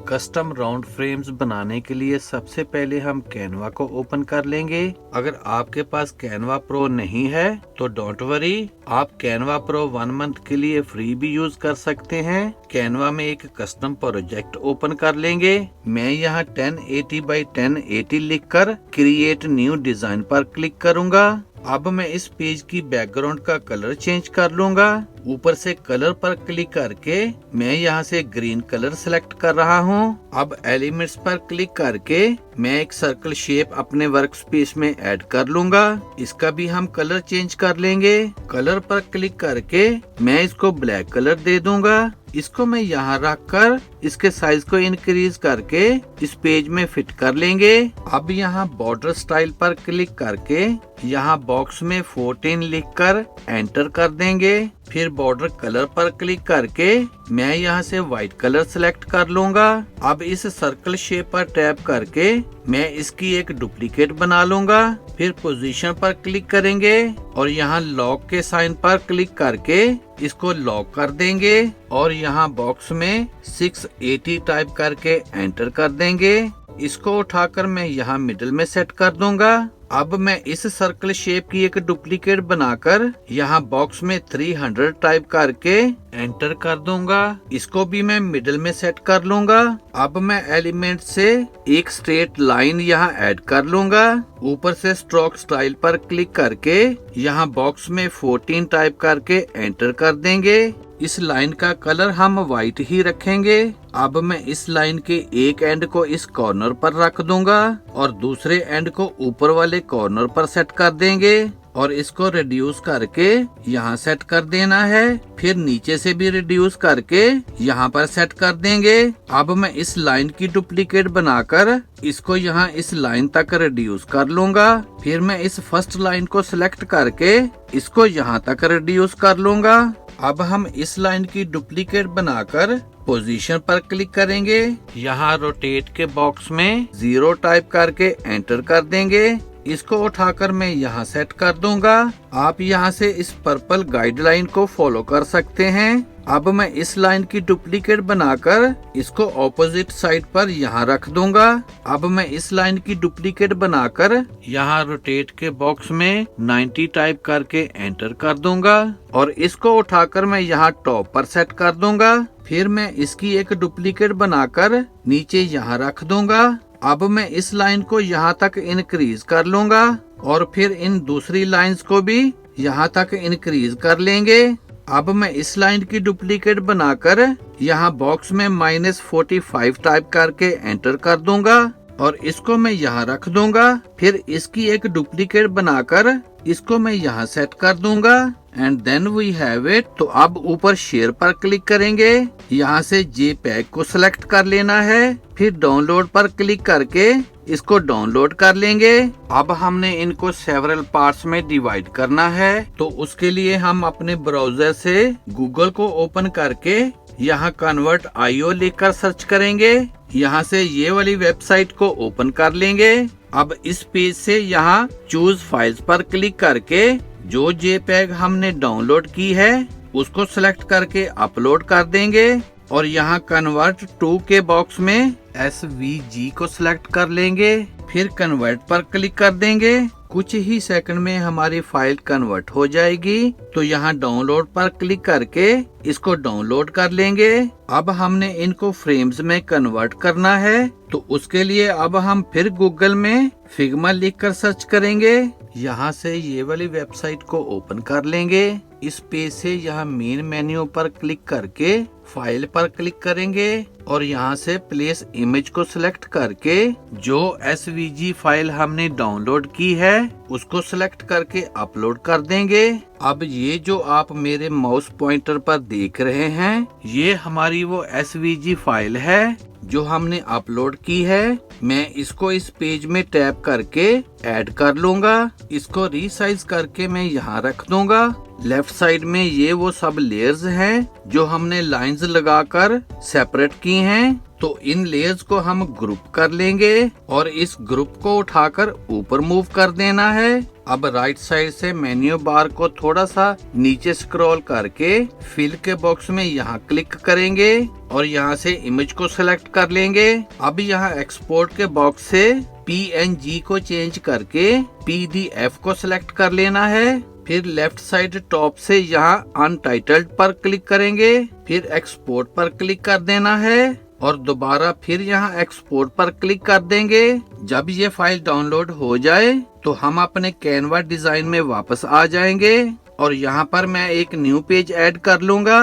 Custom round frames बनाने के लिए सबसे पहले हम कैनवा को ओपन कर लेंगे। अगर आपके पास कैनवा प्रो नहीं है तो डोंट वरी, आप कैनवा प्रो 1 मंथ के लिए फ्री भी यूज कर सकते हैं। कैनवा में एक कस्टम प्रोजेक्ट ओपन कर लेंगे। मैं यहाँ 1080 बाई 1080 लिखकर क्रिएट न्यू डिजाइन पर क्लिक करूंगा। अब मैं इस पेज की बैकग्राउंड का कलर चेंज कर लूंगा। ऊपर से कलर पर क्लिक करके मैं यहाँ से ग्रीन कलर सेलेक्ट कर रहा हूँ। अब एलिमेंट्स पर क्लिक करके मैं एक सर्कल शेप अपने वर्क स्पेस में ऐड कर लूंगा। इसका भी हम कलर चेंज कर लेंगे। कलर पर क्लिक करके मैं इसको ब्लैक कलर दे दूंगा। इसको मैं यहाँ रख कर इसके साइज को इंक्रीज करके इस पेज में फिट कर लेंगे। अब यहाँ बॉर्डर स्टाइल पर क्लिक करके यहाँ बॉक्स में 14 लिखकर एंटर कर देंगे। फिर बॉर्डर कलर पर क्लिक करके मैं यहाँ से व्हाइट कलर सेलेक्ट कर लूंगा। अब इस सर्कल शेप पर टैप करके मैं इसकी एक डुप्लीकेट बना लूंगा। फिर पोजीशन पर क्लिक करेंगे और यहाँ लॉक के साइन पर क्लिक करके इसको लॉक कर देंगे और यहाँ बॉक्स में 680 टाइप करके एंटर कर देंगे। इसको उठाकर मैं यहाँ मिडिल में सेट कर दूंगा। अब मैं इस सर्कल शेप की एक डुप्लीकेट बनाकर यहाँ बॉक्स में 300 टाइप करके एंटर कर दूंगा। इसको भी मैं मिडिल में सेट कर लूंगा। अब मैं एलिमेंट से एक स्ट्रेट लाइन यहाँ ऐड कर लूंगा। ऊपर से स्ट्रोक स्टाइल पर क्लिक करके यहाँ बॉक्स में 14 टाइप करके एंटर कर देंगे। इस लाइन का कलर हम व्हाइट ही रखेंगे। अब मैं इस लाइन के एक एंड को इस कॉर्नर पर रख दूंगा और दूसरे एंड को ऊपर वाले कॉर्नर पर सेट कर देंगे और इसको रिड्यूस करके यहाँ सेट कर देना है। फिर नीचे से भी रिड्यूस करके यहाँ पर सेट कर देंगे। अब मैं इस लाइन की डुप्लीकेट बनाकर इसको यहाँ इस लाइन तक रिड्यूस कर लूंगा। फिर मैं इस फर्स्ट लाइन को सिलेक्ट करके इसको यहाँ तक रिड्यूस कर लूंगा। अब हम इस लाइन की डुप्लीकेट बनाकर पोजीशन पर क्लिक करेंगे। यहाँ रोटेट के बॉक्स में 0 टाइप करके एंटर कर देंगे। इसको उठाकर मैं यहाँ सेट कर दूंगा। आप यहाँ से इस पर्पल गाइडलाइन को फॉलो कर सकते हैं। अब मैं इस लाइन की डुप्लीकेट बनाकर इसको ऑपोजिट साइड पर यहाँ रख दूंगा। अब मैं इस लाइन की डुप्लीकेट बनाकर यहाँ रोटेट के बॉक्स में 90 टाइप करके एंटर कर दूंगा और इसको उठाकर मैं यहाँ टॉप पर सेट कर दूंगा। फिर मैं इसकी एक डुप्लीकेट बनाकर नीचे यहाँ रख दूंगा। अब मैं इस लाइन को यहाँ तक इंक्रीज कर लूंगा और फिर इन दूसरी लाइंस को भी यहाँ तक इंक्रीज कर लेंगे। अब मैं इस लाइन की डुप्लीकेट बनाकर यहाँ बॉक्स में -45 टाइप करके एंटर कर दूंगा और इसको मैं यहाँ रख दूंगा। फिर इसकी एक डुप्लीकेट बनाकर इसको मैं यहाँ सेट कर दूंगा and then we have it. तो अब ऊपर शेयर पर क्लिक करेंगे। यहाँ से JPEG को सिलेक्ट कर लेना है। फिर डाउनलोड पर क्लिक करके इसको डाउनलोड कर लेंगे। अब हमने इनको सेवरल पार्ट्स में डिवाइड करना है, तो उसके लिए हम अपने ब्राउजर से गूगल को ओपन करके यहाँ कन्वर्ट IO लिखकर सर्च करेंगे। यहाँ से ये वाली वेबसाइट को ओपन कर लेंगे। अब इस पेज से यहाँ चूज फाइल्स पर क्लिक करके जो JPEG हमने डाउनलोड की है उसको सिलेक्ट करके अपलोड कर देंगे और यहाँ कन्वर्ट टू के बॉक्स में SVG को सिलेक्ट कर लेंगे। फिर कन्वर्ट पर क्लिक कर देंगे। कुछ ही सेकंड में हमारी फाइल कन्वर्ट हो जाएगी। तो यहाँ डाउनलोड पर क्लिक करके इसको डाउनलोड कर लेंगे। अब हमने इनको फ्रेम्स में कन्वर्ट करना है, तो उसके लिए अब हम फिर गूगल में फिग्मा लिखकर सर्च करेंगे। यहाँ से ये वाली वेबसाइट को ओपन कर लेंगे। इस पेज से यहाँ मेन मेन्यू पर क्लिक करके फाइल पर क्लिक करेंगे और यहाँ से प्लेस इमेज को सिलेक्ट करके जो SVG फाइल हमने डाउनलोड की है उसको सिलेक्ट करके अपलोड कर देंगे। अब ये जो आप मेरे माउस पॉइंटर पर देख रहे हैं, ये हमारी वो SVG फाइल है जो हमने अपलोड की है। मैं इसको इस पेज में टैप करके ऐड कर लूंगा। इसको रीसाइज करके मैं यहाँ रख दूंगा। लेफ्ट साइड में ये वो सब लेयर्स हैं जो हमने लाइंस लगाकर सेपरेट की हैं। तो इन लेयर्स को हम ग्रुप कर लेंगे और इस ग्रुप को उठाकर ऊपर मूव कर देना है। अब राइट साइड से मेन्यू बार को थोड़ा सा नीचे स्क्रॉल करके फिल के बॉक्स में यहाँ क्लिक करेंगे और यहाँ से इमेज को सिलेक्ट कर लेंगे। अब यहाँ एक्सपोर्ट के बॉक्स से PNG को चेंज करके PDF को सिलेक्ट कर लेना है। फिर लेफ्ट साइड टॉप से यहाँ अनटाइटल्ड पर क्लिक करेंगे, फिर एक्सपोर्ट पर क्लिक कर देना है और दोबारा फिर यहाँ एक्सपोर्ट पर क्लिक कर देंगे। जब ये फाइल डाउनलोड हो जाए तो हम अपने कैनवा डिजाइन में वापस आ जाएंगे और यहाँ पर मैं एक न्यू पेज ऐड कर लूंगा।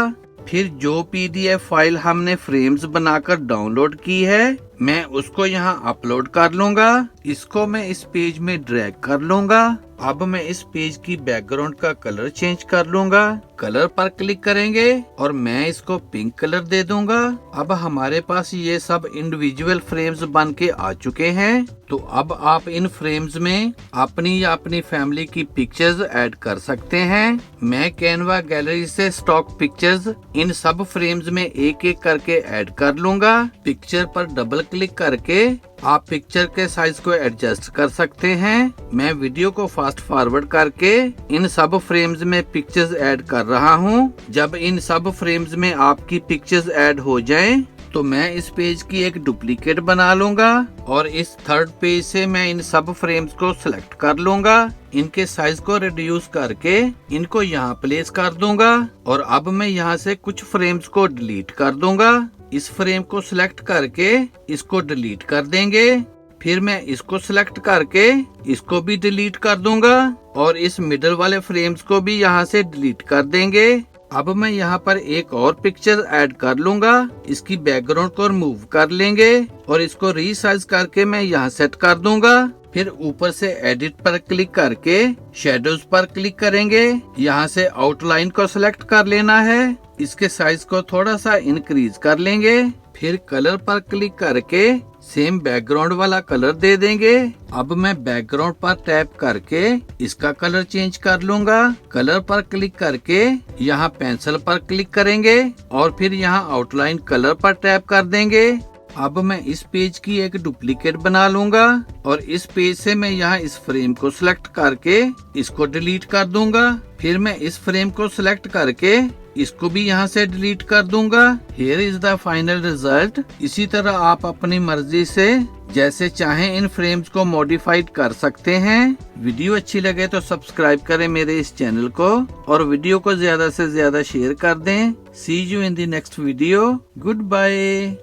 फिर जो PDF फाइल हमने फ्रेम्स बनाकर डाउनलोड की है मैं उसको यहाँ अपलोड कर लूंगा। इसको मैं इस पेज में ड्रैग कर लूंगा। अब मैं इस पेज की बैकग्राउंड का कलर चेंज कर लूंगा। कलर पर क्लिक करेंगे और मैं इसको पिंक कलर दे दूंगा। अब हमारे पास ये सब इंडिविजुअल फ्रेम्स बन के आ चुके हैं। तो अब आप इन फ्रेम्स में अपनी या अपनी फैमिली की पिक्चर्स ऐड कर सकते हैं। मैं कैनवा गैलरी से स्टॉक पिक्चर्स इन सब फ्रेम्स में एक एक करके ऐड कर लूंगा। पिक्चर पर डबल क्लिक करके आप पिक्चर के साइज को एडजस्ट कर सकते हैं। मैं वीडियो को फास्ट फॉरवर्ड करके इन सब फ्रेम्स में पिक्चर्स ऐड कर रहा हूं। जब इन सब फ्रेम्स में आपकी पिक्चर्स ऐड हो जाएं, तो मैं इस पेज की एक डुप्लीकेट बना लूंगा और इस थर्ड पेज से मैं इन सब फ्रेम्स को सिलेक्ट कर लूंगा। इनके साइज को रिड्यूस करके इनको यहाँ प्लेस कर दूंगा और अब मैं यहाँ से कुछ फ्रेम्स को डिलीट कर दूंगा। इस फ्रेम को सिलेक्ट करके इसको डिलीट कर देंगे। फिर मैं इसको सिलेक्ट करके इसको भी डिलीट कर दूंगा और इस मिडल वाले फ्रेम्स को भी यहाँ से डिलीट कर देंगे। अब मैं यहाँ पर एक और पिक्चर ऐड कर लूंगा। इसकी बैकग्राउंड को रिमूव कर लेंगे और इसको रीसाइज करके मैं यहाँ सेट कर दूंगा। फिर ऊपर से एडिट पर क्लिक करके शेडोज पर क्लिक करेंगे। यहाँ से आउटलाइन को सिलेक्ट कर लेना है। इसके साइज को थोड़ा सा इंक्रीज कर लेंगे। फिर कलर पर क्लिक करके सेम बैकग्राउंड वाला कलर दे देंगे। अब मैं बैकग्राउंड पर टैप करके इसका कलर चेंज कर लूंगा। कलर पर क्लिक करके यहाँ पेंसिल पर क्लिक करेंगे और फिर यहाँ आउटलाइन कलर पर टैप कर देंगे। अब मैं इस पेज की एक डुप्लीकेट बना लूंगा और इस पेज से मैं यहाँ इस फ्रेम को सिलेक्ट करके इसको डिलीट कर दूंगा। फिर मैं इस फ्रेम को सिलेक्ट करके इसको भी यहाँ से डिलीट कर दूंगा। Here is the final result। इसी तरह आप अपनी मर्जी से जैसे चाहें इन फ्रेम्स को मॉडिफाइड कर सकते हैं। वीडियो अच्छी लगे तो सब्सक्राइब करें मेरे इस चैनल को और वीडियो को ज्यादा से ज्यादा शेयर कर दें। See you in the next video। Goodbye।